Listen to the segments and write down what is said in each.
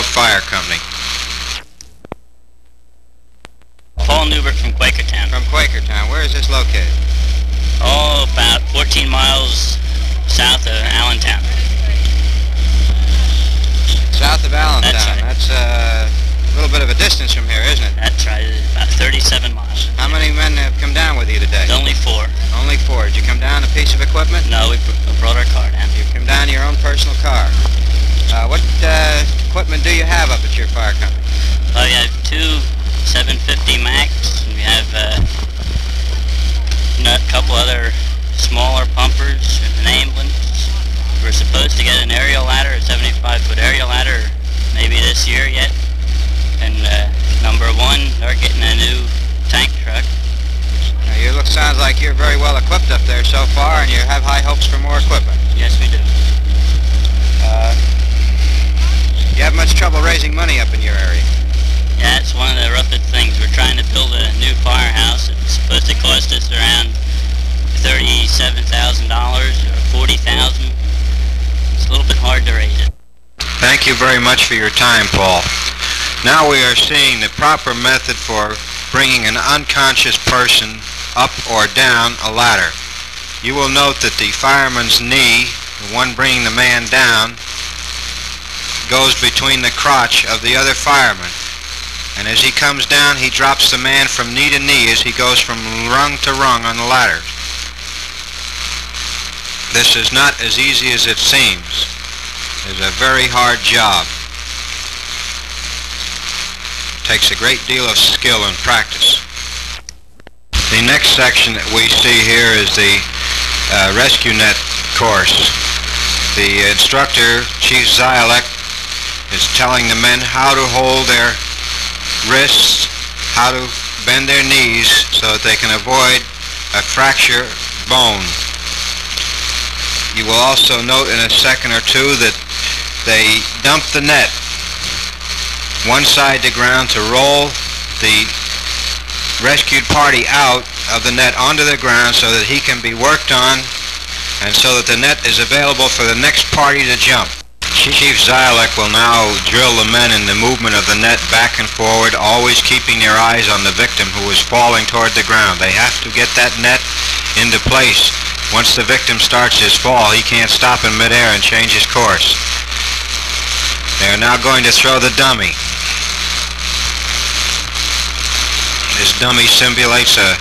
fire company? Paul Newbert from Quakertown. From Quakertown. Where is this located? Oh, about 14 miles south of Allentown. South of Allentown. That's right. That's a little bit of a distance from here, isn't it? That's right, about 37 miles. How many men have come down with you today? Only 4. Only 4. Did you come down a piece of equipment? No, we brought our car down. You come down in your own personal car. What equipment do you have up at your fire company? Oh, we have 2 750 Max. We have a couple other smaller pumpers, an ambulance. We're supposed to get an aerial ladder, a 75-foot aerial ladder, maybe this year yet. And number 1, they're getting a new tank truck. Now sounds like you're very well equipped up there so far, and you have high hopes for more equipment. Yes, we do. You have much trouble raising money up in your area? Yeah, it's one of the roughest things. We're trying to build a new firehouse. It's supposed to cost us around $37,000 or $40,000. It's a little bit hard to raise it. Thank you very much for your time, Paul. Now we are seeing the proper method for bringing an unconscious person up or down a ladder. You will note that the fireman's knee, the one bringing the man down, goes between the crotch of the other fireman. And as he comes down, he drops the man from knee to knee as he goes from rung to rung on the ladder. This is not as easy as it seems. It's a very hard job. It takes a great deal of skill and practice. The next section that we see here is the rescue net course. The instructor, Chief Zielek, is telling the men how to hold their wrists, how to bend their knees so that they can avoid a fracture bone. You will also note in a second or two that they dump the net one side to ground to roll the rescued party out of the net onto the ground so that he can be worked on and so that the net is available for the next party to jump. Chief Zielek will now drill the men in the movement of the net back and forward, always keeping their eyes on the victim who is falling toward the ground. They have to get that net into place. Once the victim starts his fall, he can't stop in midair and change his course. They are now going to throw the dummy. This dummy simulates a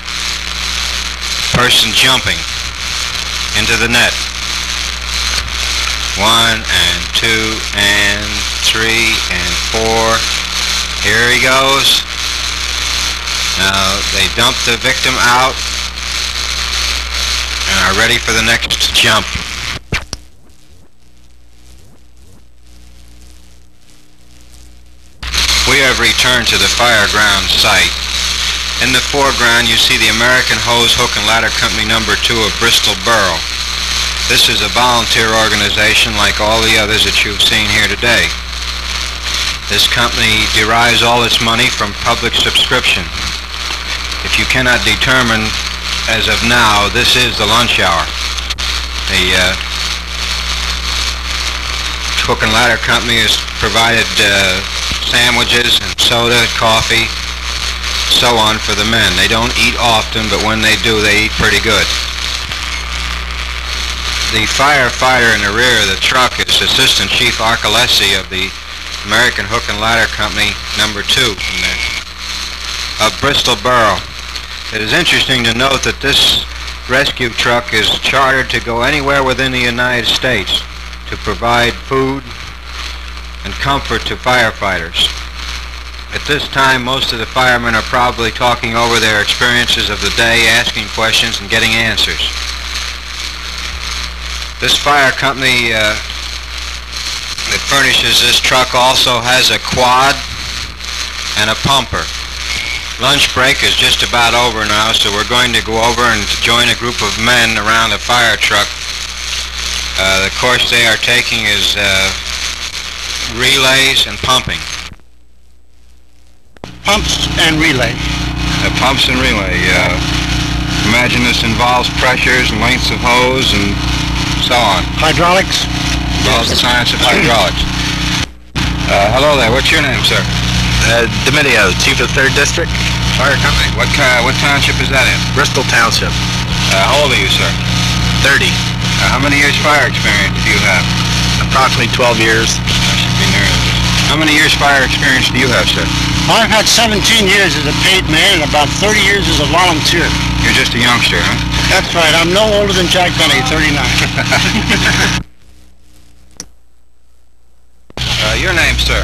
person jumping into the net. 1 and 2 and 3 and 4. Here he goes. Now they dump the victim out and are ready for the next jump. We have returned to the fireground site. In the foreground you see the American Hose Hook and Ladder Company No. 2 of Bristol Borough. This is a volunteer organization like all the others that you've seen here today. This company derives all its money from public subscription. If you cannot determine as of now, this is the lunch hour. The Hook and Ladder Company has provided sandwiches and soda, coffee, so on for the men. They don't eat often, but when they do, they eat pretty good. The firefighter in the rear of the truck is Assistant Chief Archilesi of the American Hook and Ladder Company No. 2 of Bristol Borough. It is interesting to note that this rescue truck is chartered to go anywhere within the United States to provide food and comfort to firefighters. At this time, most of the firemen are probably talking over their experiences of the day, asking questions and getting answers. This fire company that furnishes this truck also has a quad and a pumper. Lunch break is just about over now, so we're going to go over and join a group of men around the fire truck. The course they are taking is relays and pumping. Pumps and relay. Pumps and relay. Imagine this involves pressures and lengths of hose and so on. Hydraulics. Involves the science of hydraulics. Hello there. What's your name, sir? Meadow, Chief of 3rd District. Fire company. What township is that in? Bristol Township. How old are you, sir? 30. How many years fire experience do you have? Approximately 12 years. I should be nervous. How many years fire experience do you have, sir? I've had 17 years as a paid man and about 30 years as a volunteer. You're just a youngster, huh? That's right. I'm no older than Jack Benny, 39. Your name, sir?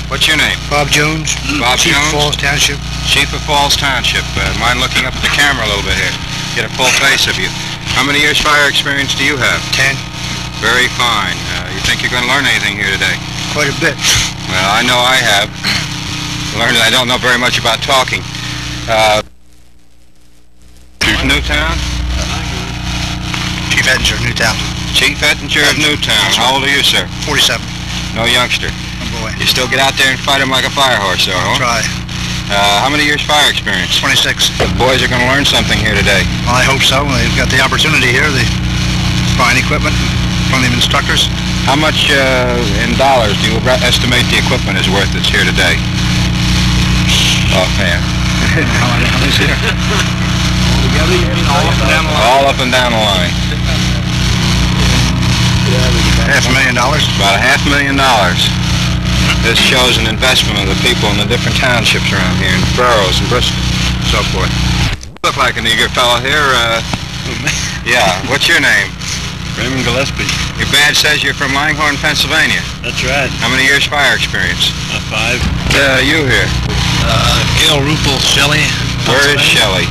What's your name? Bob Jones. Bob Chief Jones? of Falls Township. Chief of Falls Township. Mind looking up at the camera a little bit here? Get a full face of you. How many years fire experience do you have? 10. Very fine. You think you're going to learn anything here today? Quite a bit. Well, I know I have. Learned that I don't know very much about talking. Newtown? Chief Ettinger of Newtown. Chief Ettinger of Newtown. How old are you, sir? 47. No youngster. Oh boy. You still get out there and fight him like a fire horse, though, huh? Try. How many years fire experience? 26. The boys are going to learn something here today. Well, I hope so. They've got the opportunity here. They find equipment from the instructors. How much in dollars do you estimate the equipment is worth that's here today? Offhand. How many's here? Together, you mean all up and down the line? All up and down the line. $500,000. About $500,000. This shows an investment of the people in the different townships around here, in boroughs and Bristol, and so forth. You look like an eager fellow here. Yeah. What's your name? Raymond Gillespie. Your badge says you're from Langhorne, Pennsylvania. That's right. How many years fire experience? 5. You here. Gail Rupel, Shelley. Where is Shelley?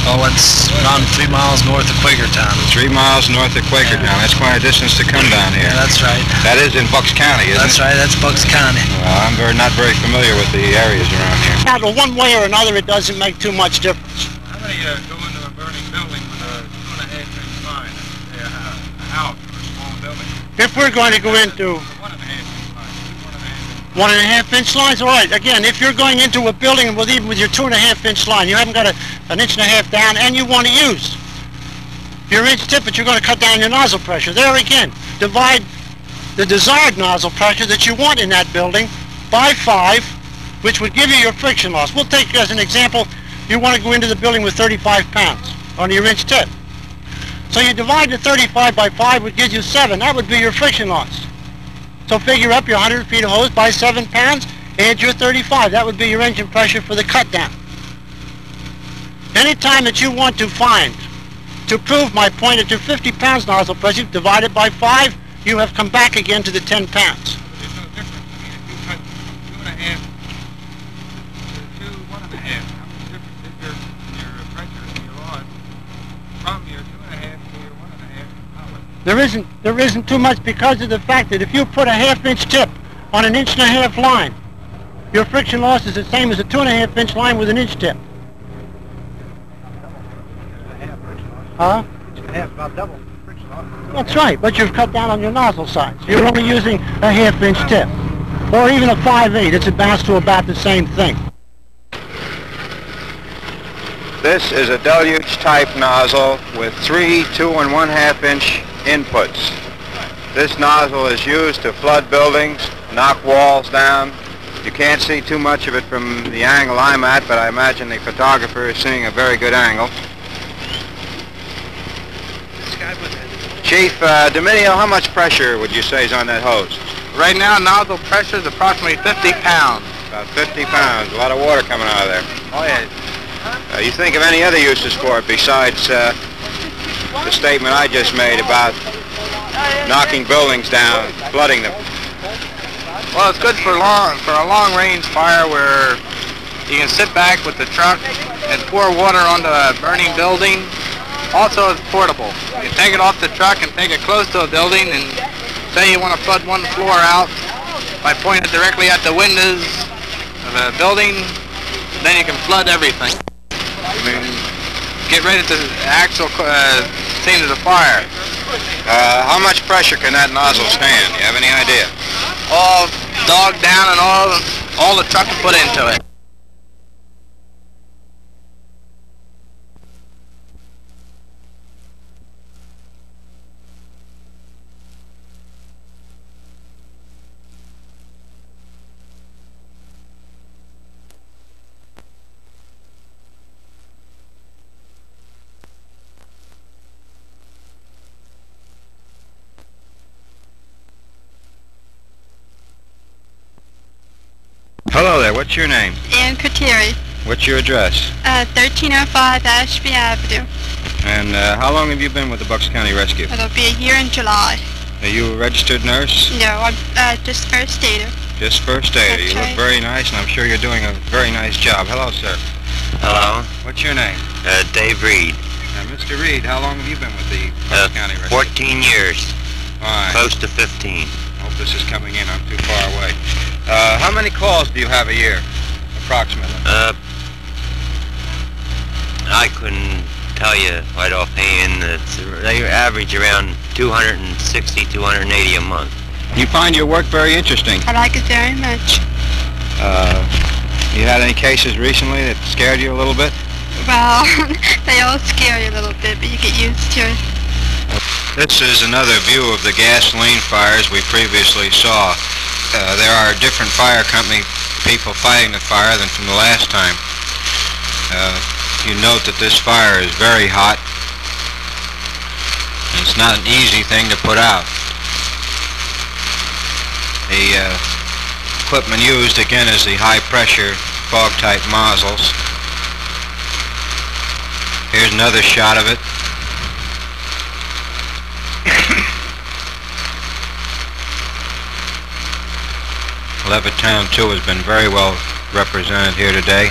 Oh, it's around 3 miles north of Quakertown. 3 miles north of Quakertown. Yeah. That's quite a distance to come down here. Yeah, that's right. That is in Bucks County, isn't That's it? right, that's Bucks County. Well, I'm not very familiar with the areas around here. Now, to one way or another, it doesn't make too much difference. How many go into a burning building with a 2.5-inch line? Say a house or a small building? If we're going to go into 1.5-inch line, 1.5-inch lines, all right. Again, if you're going into a building even with your 2.5-inch line, you haven't got an inch and a half down, and you want to use your inch tip, but you're going to cut down your nozzle pressure. There again, divide the desired nozzle pressure that you want in that building by 5, which would give you your friction loss. We'll take as an example, you want to go into the building with 35 pounds on your inch tip. So you divide the 35 by 5, which gives you 7. That would be your friction loss. So figure up your 100 feet of hose by 7 pounds, add your 35. That would be your engine pressure for the cut down. Anytime that you want to find, to prove my point at your 50 pounds nozzle pressure, divide it by 5, you have come back again to the 10 pounds. there's no difference. I mean, if you cut 2.5 to 1.5, how much difference is there in your pressure in your rod from your 2.5 to your 1.5 outlet? There isn't too much, because of the fact that if you put a 1/2-inch tip on an 1.5-inch line, your friction loss is the same as a 2.5-inch line with an inch tip. Huh? About double friction loss. That's right, but you've cut down on your nozzle size. You're only using a 1/2-inch tip, or even a 5/8. It's advanced to about the same thing. This is a deluge type nozzle with 3 2 1/2-inch inputs. This nozzle is used to flood buildings, knock walls down. You can't see too much of it from the angle I'm at, but I imagine the photographer is seeing a very good angle. Chief Dominio, how much pressure would you say is on that hose? Right now, nozzle pressure is approximately 50 pounds. About 50 pounds. A lot of water coming out of there. Oh, yeah. You think of any other uses for it besides the statement I just made about knocking buildings down, flooding them? Well, it's good for a long-range fire where you can sit back with the truck and pour water onto a burning building. Also, it's portable. You can take it off the truck and take it close to a building, and say you want to flood one floor out by pointing it directly at the windows of a building, then you can flood everything. I mean, get right at the actual scene of the fire. How much pressure can that nozzle stand? You have any idea? All dog down and all the truck can put into it. there. What's your name? Ann Kateri, What's your address? 1305 Ashby Avenue. And how long have you been with the Bucks County Rescue? It'll be a year in July. Are you a registered nurse? No, I'm just first aider. Just first aider. You That's look right. very nice, and I'm sure you're doing a very nice job. Hello, sir. Hello, What's your name? Dave Reed. Mr. Reed, how long have you been with the Bucks County Rescue? 14 years, All right. close to 15. Hope this is coming in. I'm too far away. How many calls do you have a year, approximately? I couldn't tell you right offhand. They average around 260, 280 a month. You find your work very interesting. I like it very much. You had any cases recently that scared you a little bit? Well, they all scare you a little bit, but you get used to it. This is another view of the gasoline fires we previously saw. There are different fire company people fighting the fire than from the last time. You note that this fire is very hot. And it's not an easy thing to put out. The equipment used again is the high pressure fog type nozzles. Here's another shot of it. Levittown too has been very well represented here today.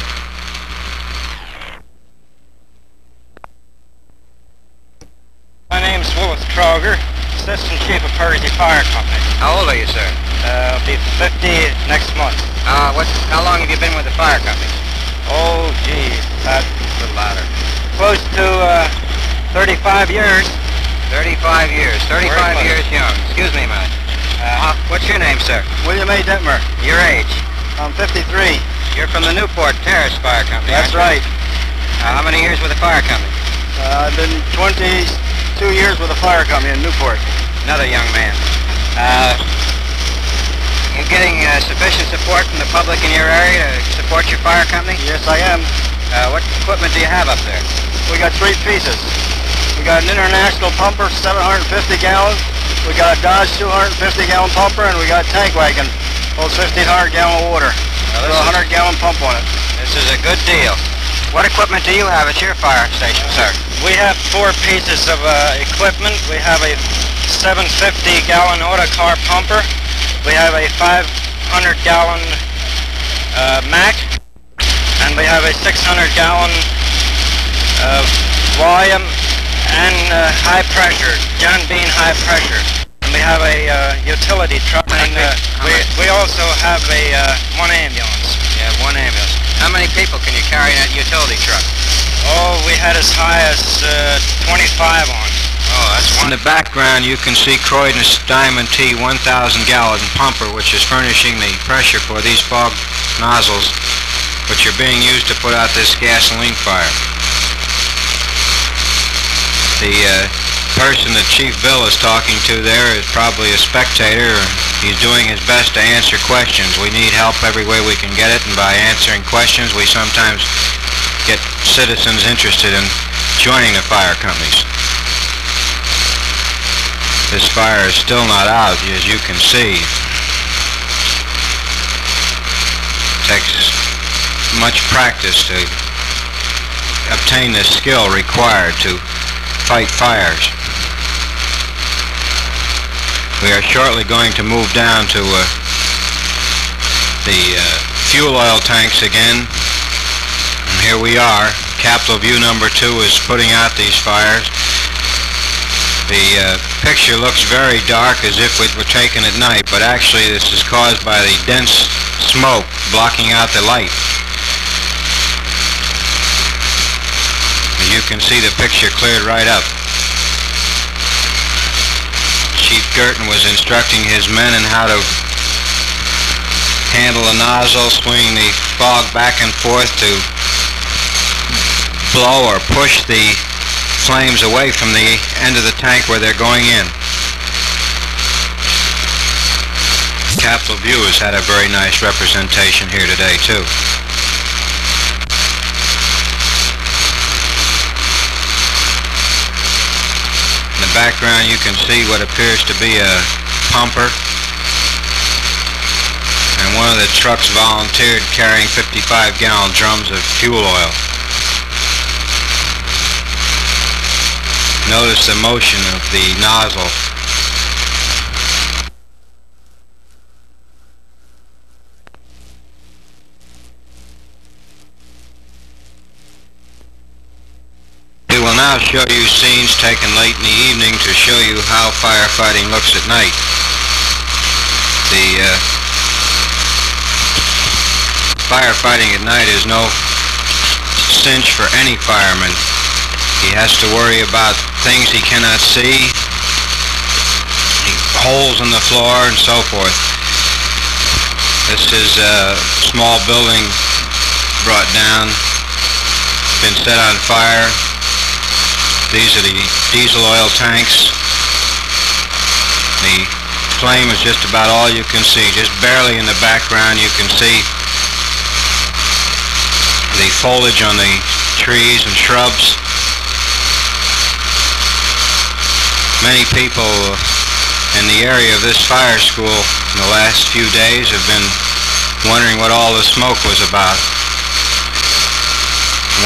My name's Willis Troger, Assistant Chief of Percy Fire Company. How old are you, sir? I'll be 50 next month. How long have you been with the fire company? Oh, gee, A little louder. close to 35 years. 35 years. 35 Very close. years young. Excuse me a minute. What's your name, sir? William A. Detmer. Your age? I'm 53. You're from the Newport Terrace Fire Company, That's aren't you? right. How many years with the fire company? I've been 22 years with a fire company in Newport. Another young man. You getting sufficient support from the public in your area to support your fire company? Yes, I am. What equipment do you have up there? We got three pieces. We got an international pumper, 750 gallons. We got a Dodge 250-gallon pumper, and we got a tank wagon, holds 1,500 gallon of water. Now, With a 100-gallon pump on it. This is a good deal. What equipment do you have at your fire station, sir? We have four pieces of equipment. We have a 750-gallon autocar pumper. We have a 500-gallon Mac, and we have a 600-gallon volume and high pressure, John Bean high pressure. And we have a utility truck, and we also have a one ambulance. You have one ambulance. How many people can you carry in that utility truck? Oh, we had as high as 25 on. Oh, that's In the background you can see Croydon's Diamond T 1,000 gallon pumper, which is furnishing the pressure for these fog nozzles which are being used to put out this gasoline fire. The person that Chief Bill is talking to there is probably a spectator. He's doing his best to answer questions. We need help every way we can get it, and by answering questions we sometimes get citizens interested in joining the fire companies. This fire is still not out, as you can see. It takes much practice to obtain the skill required to fight fires. We are shortly going to move down to the fuel oil tanks again. And here we are. Capital view number 2 is putting out these fires. The picture looks very dark as if it were taken at night, but actually this is caused by the dense smoke blocking out the light. As you can see, the picture cleared right up. Chief Girton was instructing his men in how to handle the nozzle, swinging the fog back and forth to blow or push the flames away from the end of the tank where they're going in. Capital View has had a very nice representation here today too. In the background you can see what appears to be a pumper and one of the trucks volunteered carrying 55-gallon drums of fuel oil. Notice the motion of the nozzle. We will now show you scenes taken late in the evening to show you how firefighting looks at night. The firefighting at night is no cinch for any fireman. He has to worry about things he cannot see, holes in the floor and so forth. This is a small building brought down, been set on fire. These are the diesel oil tanks. The flame is just about all you can see. Just barely in the background you can see the foliage on the trees and shrubs. Many people in the area of this fire school in the last few days have been wondering what all the smoke was about,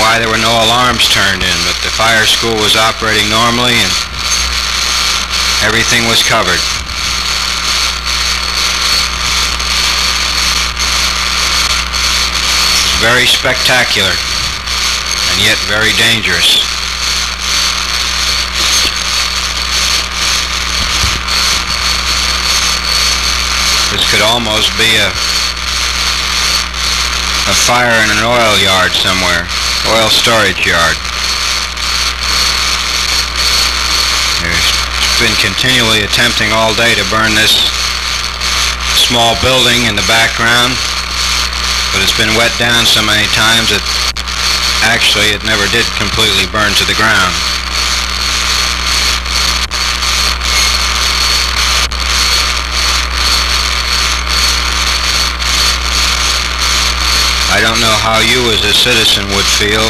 why there were no alarms turned in, but the fire school was operating normally and everything was covered. It's very spectacular and yet very dangerous. This could almost be a fire in an oil yard somewhere. Oil storage yard. There's been continually attempting all day to burn this small building in the background, but it's been wet down so many times that actually it never did completely burn to the ground. I don't know how you as a citizen would feel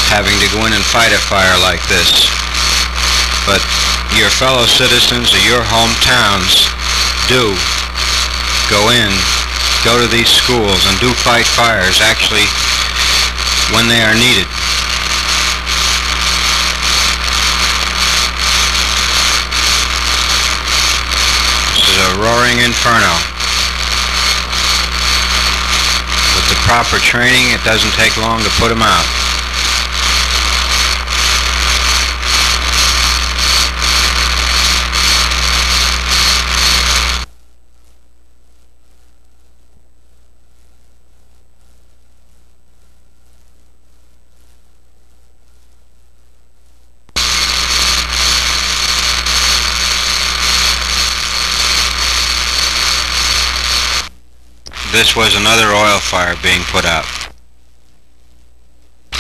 having to go in and fight a fire like this, but your fellow citizens of your hometowns do go in, go to these schools and do fight fires actually when they are needed. This is a roaring inferno. With the proper training, it doesn't take long to put them out. This was another oil fire being put out.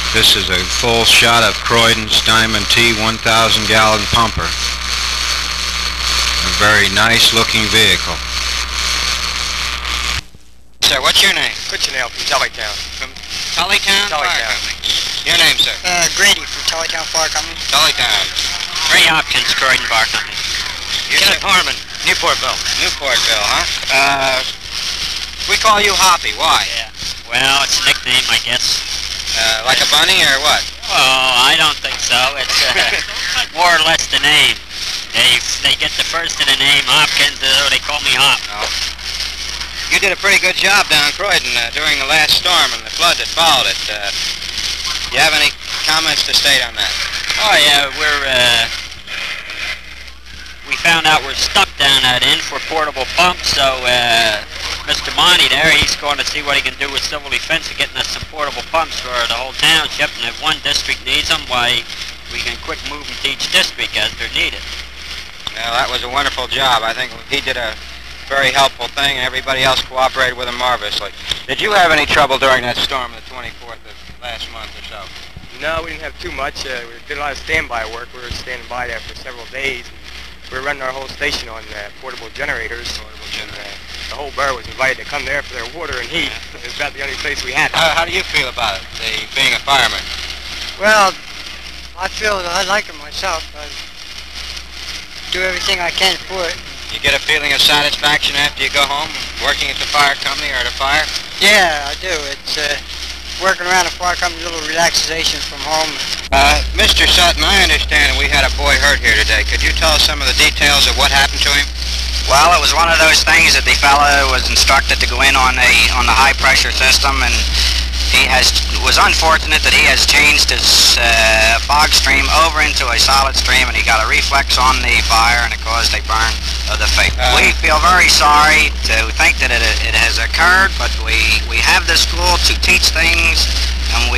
This is a full shot of Croydon's Diamond T 1,000 gallon pumper. A very nice looking vehicle. Sir, what's your name? Cuccinell from Tullytown. From Tullytown? Tullytown. Your name, sir? Grady from Tullytown Fire Company. Tullytown. Ray Hopkins, Croydon Bar Company. Kenneth Harmon, Newportville. Newportville, huh? We call you Hoppy. Why? Yeah. Well, it's a nickname, I guess. Like a bunny or what? Oh, I don't think so. It's more or less the name. They get the first of the name, Hopkins, so they call me Hop. Oh. You did a pretty good job down Croydon during the last storm and the flood that followed it. You have any comments to state on that? Oh yeah, we found out we're stuck down at in for portable pumps, so Mr. Monty there, he's going to see what he can do with civil defense of getting us some portable pumps for the whole township, and if one district needs them, why, we can quick move them to each district as they're needed. Well, that was a wonderful job. I think he did a very helpful thing, and everybody else cooperated with him marvelously. Did you have any trouble during that storm the 24th of last month or so? No, we didn't have too much. We did a lot of standby work. We were standing by there for several days. We were running our whole station on portable generators. The whole borough was invited to come there for their water and heat. It was about the only place we had. How do you feel about it, being a fireman? Well, I feel that I like it myself. I do everything I can for it. You get a feeling of satisfaction after you go home? working at the fire company or at a fire? Yeah, I do. It's working around the fire company, a little relaxation from home. Mr. Sutton, I understand we had a boy hurt here today. Could you tell us some of the details of what happened to him? Well, it was one of those things that the fellow was instructed to go in on the high pressure system, and was unfortunate that he has changed his fog stream over into a solid stream, and he got a reflex on the fire, and it caused a burn of the face. We feel very sorry to think that it has occurred, but we have this school to teach things, and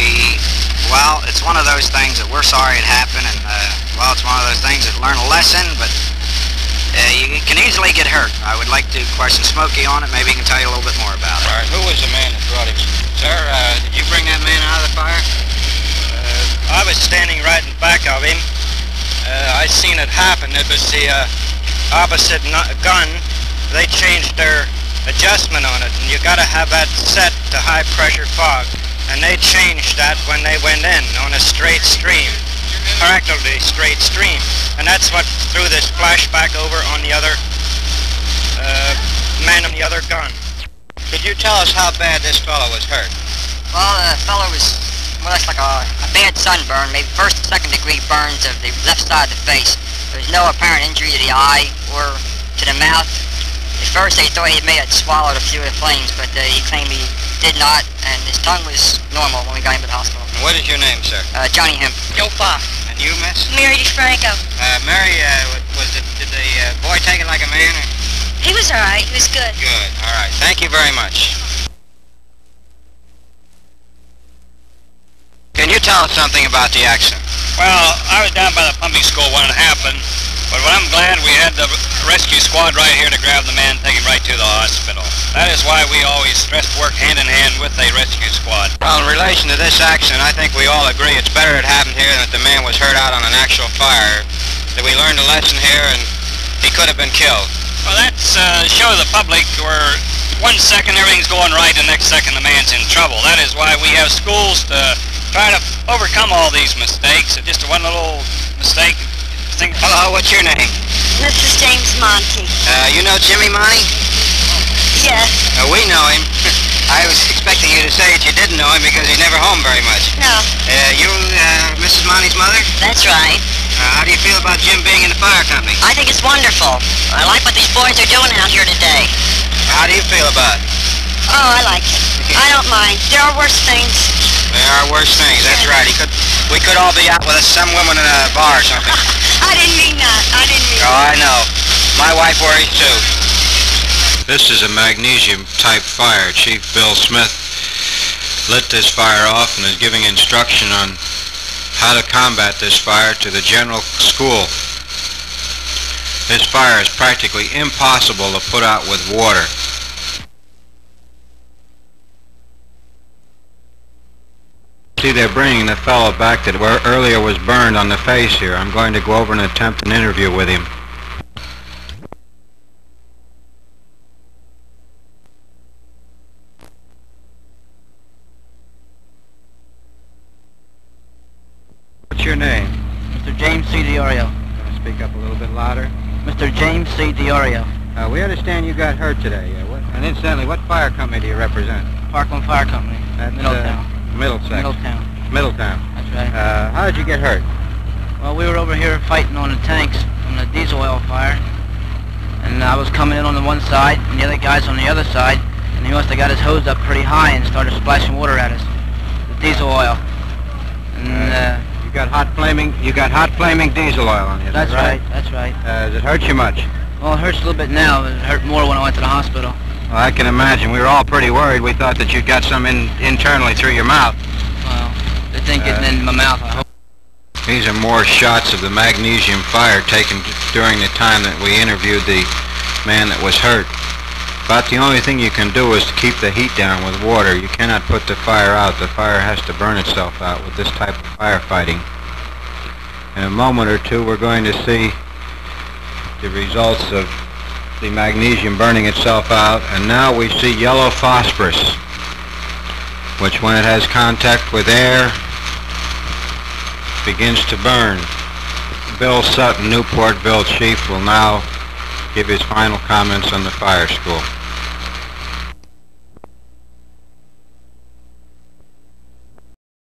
well, it's one of those things that we're sorry it happened, and well, it's one of those things that learn a lesson, but you can easily get hurt. I would like to question Smokey on it. Maybe he can tell you a little bit more about it. All right, who was the man that brought him? Sir, did you bring that man out of the fire? I was standing right in back of him. I seen it happen. It was the opposite gun. They changed their adjustment on it, and you got to have that set to high pressure fog. And they changed that when they went in on a straight stream, practically straight stream. And that's what threw this flashback over on the other man on the other gun. Could you tell us how bad this fellow was hurt? Well, the fellow was more or less like a bad sunburn, maybe first and second degree burns of the left side of the face. There was no apparent injury to the eye or to the mouth. At first they thought he may have swallowed a few of the flames, but he claimed he did not, and his tongue was normal when we got him to the hospital. And what is your name, sir? Johnny Hemp. Joe Fox. And you, miss? Mary DeFranco. Mary, did the boy take it like a man? Or? He was all right. He was good. Good. All right. Thank you very much. Can you tell us something about the accident? Well, I was down by the pumping school when it happened, but I'm glad we had the rescue squad right here to grab the man and take him right to the hospital. That is why we always stress work hand in hand with a rescue squad. Well, in relation to this accident, I think we all agree it's better it happened here than that the man was hurt out on an actual fire. That we learned a lesson here and he could have been killed. Well, that's show the public where 1 second everything's going right, the next second the man's in trouble. That is why we have schools to try to overcome all these mistakes. Just one little mistake. Hello, what's your name? Mrs. James Monty. You know Jimmy Monty? Yes. We know him. I was expecting you to say that you didn't know him because he's never home very much. No. You Mrs. Monty's mother? That's right. How do you feel about Jim being in the fire company? I think it's wonderful. I like what these boys are doing out here today. How do you feel about it? Oh, I like it. I don't mind. There are worse things. There are worse things, that's right. We could all be out with some women in a bar or something. I didn't mean that. I didn't mean that. Oh, I know. My wife worries too. This is a magnesium-type fire. Chief Bill Smith lit this fire off and is giving instruction on how to combat this fire to the general school. This fire is practically impossible to put out with water. See, they're bringing the fellow back that earlier was burned on the face here. I'm going to go over and attempt an interview with him. What's your name? Mr. James C. DiOrio. Can you speak up a little bit louder? Mr. James C. DiOrio. We understand you got hurt today. And incidentally, what fire company do you represent? Parkland Fire Company. That's Middletown. Middletown. That's right. How did you get hurt? Well, we were over here fighting on the tanks on the diesel oil fire. And I was coming in on the one side, and the other guy's on the other side. And he must have got his hose up pretty high and started splashing water at us. The diesel oil. And you got hot flaming diesel oil on you. That's right. That's right. Does it hurt you much? Well, it hurts a little bit now. It hurt more when I went to the hospital. Well, I can imagine. We were all pretty worried. We thought that you'd got some internally through your mouth. Well, it didn't get in my mouth, I hope. These are more shots of the magnesium fire taken during the time that we interviewed the man that was hurt. About the only thing you can do is to keep the heat down with water. You cannot put the fire out. The fire has to burn itself out with this type of firefighting. In a moment or two, we're going to see the results of the magnesium burning itself out, and now we see yellow phosphorus, which when it has contact with air begins to burn. Bill Sutton, Newportville chief, will now give his final comments on the fire school.